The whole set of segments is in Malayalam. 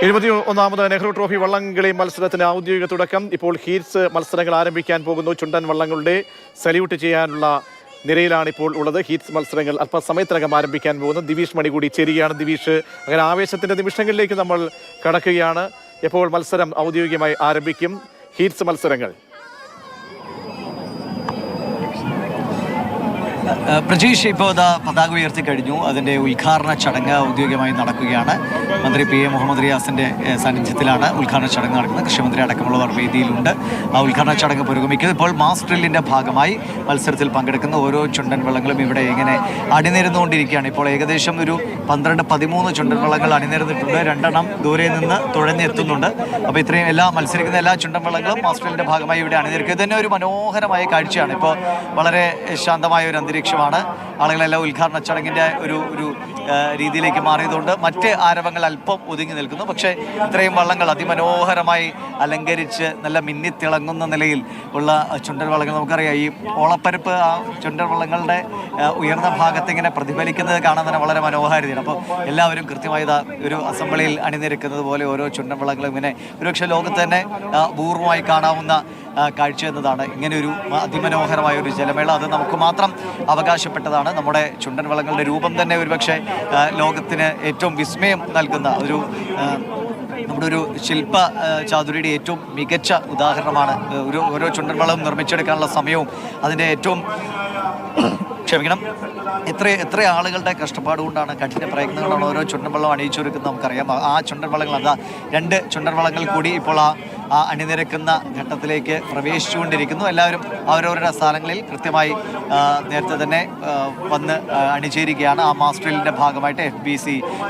71ാമത് നെഹ്റു ട്രോഫി വള്ളംകളി മത്സരത്തിന് ഔദ്യോഗിക തുടക്കം. ഇപ്പോൾ ഹീറ്റ്സ് മത്സരങ്ങൾ ആരംഭിക്കാൻ പോകുന്നു. ചുണ്ടൻ വള്ളങ്ങളുടെ സല്യൂട്ട് ചെയ്യാനുള്ള നിരയിലാണ് ഇപ്പോൾ ഉള്ളത്. ഹീറ്റ്സ് മത്സരങ്ങൾ അല്പസമയത്തിനകം ആരംഭിക്കാൻ പോകുന്നു. ദിവീഷ് മണി കൂടി ചേരുകയാണ്. ദിവീഷ്, അങ്ങനെ ആവേശത്തിന്റെ നിമിഷങ്ങളിലേക്ക് നമ്മൾ കടക്കുകയാണ്. എപ്പോൾ മത്സരം ഔദ്യോഗികമായി ആരംഭിക്കും? ഹീറ്റ്സ് മത്സരങ്ങൾ പ്രജീഷ് ഇപ്പോൾ പതാക ഉയർത്തി കഴിഞ്ഞു. അതിൻ്റെ ഉദ്ഘാടന ചടങ്ങ് ഔദ്യോഗികമായി നടക്കുകയാണ്. മന്ത്രി പി എ മുഹമ്മദ് റിയാസിൻ്റെ സാന്നിധ്യത്തിലാണ് ഉദ്ഘാടന ചടങ്ങ് നടക്കുന്നത്. കൃഷിമന്ത്രി അടക്കമുള്ളവർ വേദിയിലുണ്ട്. ആ ഉദ്ഘാടന ചടങ്ങ് പുരോഗമിക്കുന്നത്. ഇപ്പോൾ മാസ് ഡ്രില്ലിൻ്റെ ഭാഗമായി മത്സരത്തിൽ പങ്കെടുക്കുന്ന ഓരോ ചുണ്ടൻ വള്ളങ്ങളും ഇവിടെ ഇങ്ങനെ അണിനിരന്നുകൊണ്ടിരിക്കുകയാണ്. ഇപ്പോൾ ഏകദേശം ഒരു 12-13 ചുണ്ടൻ വള്ളങ്ങൾ അണിനിരന്നിട്ടുണ്ട്. 2 എണ്ണം ദൂരെ നിന്ന് തുഴഞ്ഞെത്തുന്നുണ്ട്. അപ്പോൾ ഇത്രയും മത്സരിക്കുന്ന എല്ലാ ചുണ്ടൻ വള്ളങ്ങളും മാസ് ഡ്രില്ലിൻ്റെ ഭാഗമായി ഇവിടെ അണിനിരക്കുക. ഇത് തന്നെ ഒരു മനോഹരമായ കാഴ്ചയാണ്. ഇപ്പോൾ വളരെ ശാന്തമായ ഒരു അന്തരീക്ഷമാണ്. ആളുകളെല്ലാം ഉദ്ഘാടന ചടങ്ങിൻ്റെ ഒരു രീതിയിലേക്ക് മാറിയതുകൊണ്ട് മറ്റ് ആരവങ്ങൾ അല്പം ഒതുങ്ങി നിൽക്കുന്നു. പക്ഷേ ഇത്രയും വള്ളങ്ങൾ അതിമനോഹരമായി അലങ്കരിച്ച് നല്ല മിന്നിത്തിളങ്ങുന്ന നിലയിൽ ഉള്ള ചുണ്ടൻ വള്ളങ്ങൾ, നമുക്കറിയാം ഈ ഓളപ്പരപ്പ് ആ ചുണ്ടൻ വള്ളങ്ങളുടെ ഉയർന്ന ഭാഗത്ത് ഇങ്ങനെ പ്രതിഫലിക്കുന്നത് കാണാൻ തന്നെ വളരെ മനോഹാരിതയാണ്. അപ്പോൾ എല്ലാവരും കൃത്യമായി ഒരു അസംബ്ലിയിൽ അണിനിരക്കുന്നത് പോലെ ഓരോ ചുണ്ടൻ വള്ളങ്ങളും ഇങ്ങനെ ഒരുപക്ഷെ ലോകത്ത് തന്നെ അപൂർവമായി കാണാവുന്ന കാഴ്ച എന്നതാണ് ഇങ്ങനെയൊരു അതിമനോഹരമായ ഒരു ജലമേള. അത് നമുക്ക് മാത്രം അവകാശപ്പെട്ടതാണ്. നമ്മുടെ ചുണ്ടൻ വള്ളങ്ങളുടെ രൂപം തന്നെ ഒരുപക്ഷെ ലോകത്തിന് ഏറ്റവും വിസ്മയം നൽകുന്ന നമ്മുടെ ഒരു ശില്പ ചാതുരിയുടെ ഏറ്റവും മികച്ച ഉദാഹരണമാണ്. ഓരോ ചുണ്ടൻ വള്ളവും നിർമ്മിച്ചെടുക്കാനുള്ള സമയവും അതിൻ്റെ ഏറ്റവും എത്ര ആളുകളുടെ കഷ്ടപ്പാട് കൊണ്ടാണ്, കഠിന പ്രയത്നം കൊണ്ടാണ് ഓരോ ചുണ്ടൻ വള്ളം അണിയിച്ചൊരുക്കുന്നത് നമുക്കറിയാം. ആ ചുണ്ടൻ വള്ളങ്ങൾ 2 ചുണ്ടൻ വള്ളങ്ങൾ കൂടി ഇപ്പോൾ ആ അണിനിരക്കുന്ന ഘട്ടത്തിലേക്ക് പ്രവേശിച്ചുകൊണ്ടിരിക്കുന്നു. എല്ലാവരും അവരവരുടെ സ്ഥലങ്ങളിൽ കൃത്യമായി നേരത്തെ തന്നെ വന്ന് അണിചേരുകയാണ്. ആ മാസ് ഡ്രില്ലിൻ്റെ ഭാഗമായിട്ട് FBC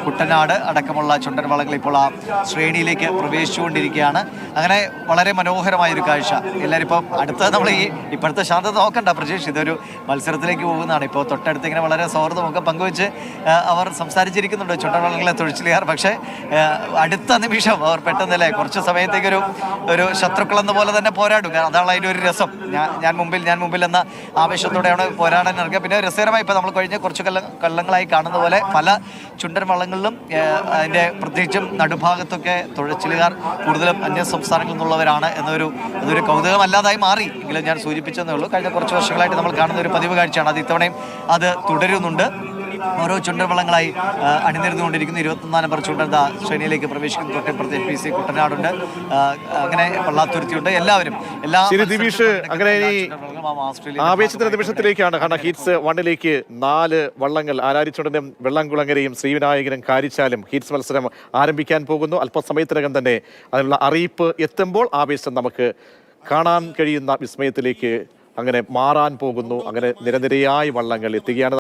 കുട്ടനാട് അടക്കമുള്ള ചുണ്ടൻ വള്ളങ്ങൾ ഇപ്പോൾ ആ ശ്രേണിയിലേക്ക് പ്രവേശിച്ചുകൊണ്ടിരിക്കുകയാണ്. അങ്ങനെ വളരെ മനോഹരമായൊരു കാഴ്ച. എല്ലാവരും ഇപ്പം നമ്മൾ ഇപ്പോഴത്തെ ശാന്തത നോക്കണ്ട പ്രജീഷ്, ഇതൊരു മത്സരത്തിലേക്ക് പോകുന്നതാണ്. ഇപ്പോൾ തൊട്ടടുത്ത് ഇങ്ങനെ വളരെ സൗഹൃദമൊക്കെ പങ്കുവെച്ച് അവർ സംസാരിച്ചിരിക്കുന്നുണ്ട് ചുണ്ടൻ വള്ളങ്ങളെ തൊഴിച്ചിലുകാർ. പക്ഷേ അടുത്ത നിമിഷം അവർ പെട്ടെന്നല്ലേ കുറച്ച് സമയത്തേക്കൊരു ശത്രുക്കളെന്ന പോലെ തന്നെ പോരാടും. അതാണ് അതിൻ്റെ ഒരു രസം. ഞാൻ മുമ്പിൽ എന്ന ആവേശത്തോടെയാണ് പോരാടാൻ ഇറങ്ങുക. പിന്നെ രസകരമായി ഇപ്പോൾ നമ്മൾ കഴിഞ്ഞ കുറച്ച് കൊല്ലങ്ങളായി കാണുന്ന പോലെ പല ചുണ്ടൻ വള്ളങ്ങളിലും അതിൻ്റെ പ്രത്യേകിച്ചും നടുഭാഗത്തൊക്കെ തുഴച്ചിലുകാർ കൂടുതലും അന്യ സംസ്ഥാനങ്ങളിൽ നിന്നുള്ളവരാണ് അതൊരു കൗതുകമല്ലാതായി മാറി എങ്കിലും ഞാൻ സൂചിപ്പിച്ചെന്നേ ഉള്ളൂ. കഴിഞ്ഞ കുറച്ച് വർഷങ്ങളായിട്ട് നമ്മൾ കാണുന്ന ഒരു പതിവ് കാഴ്ചയാണ്. അത് ഇത്തവണയും അത് തുടരുന്നുണ്ട്. ഓരോ ചുണ്ടൻ വള്ളങ്ങളായി അണിനിരന്നുകൊണ്ടിരിക്കുന്നു. 24 നമ്പർ ചുണ്ടൻ ശ്രേണിയിലേക്ക് പ്രവേശിക്കുന്നു. തൊട്ടപ്പുറത്ത് FBC കുട്ടനാടുണ്ട്, അങ്ങനെ പള്ളാത്തുരുത്തിയുണ്ട്. എല്ലാവരും അങ്ങനെ ആവേശത്തിന്റെ നിമിഷത്തിലേക്കാണ്. കാരണം ഹീറ്റ്സ് 1ലേക്ക് 4 വള്ളങ്ങൾ ആരാരിച്ചുണ്ടനും വെള്ളംകുളങ്ങരയും ശ്രീവിനായകനും കാരിച്ചാലും ഹീറ്റ്സ് മത്സരം ആരംഭിക്കാൻ പോകുന്നു. അല്പസമയത്തിനകം തന്നെ അതിനുള്ള അറിയിപ്പ് എത്തുമ്പോൾ ആവേശം നമുക്ക് കാണാൻ കഴിയുന്ന വിസ്മയത്തിലേക്ക് അങ്ങനെ മാറാൻ പോകുന്നു. അങ്ങനെ നിരനിരയായി വള്ളങ്ങൾ എത്തുകയാണ്.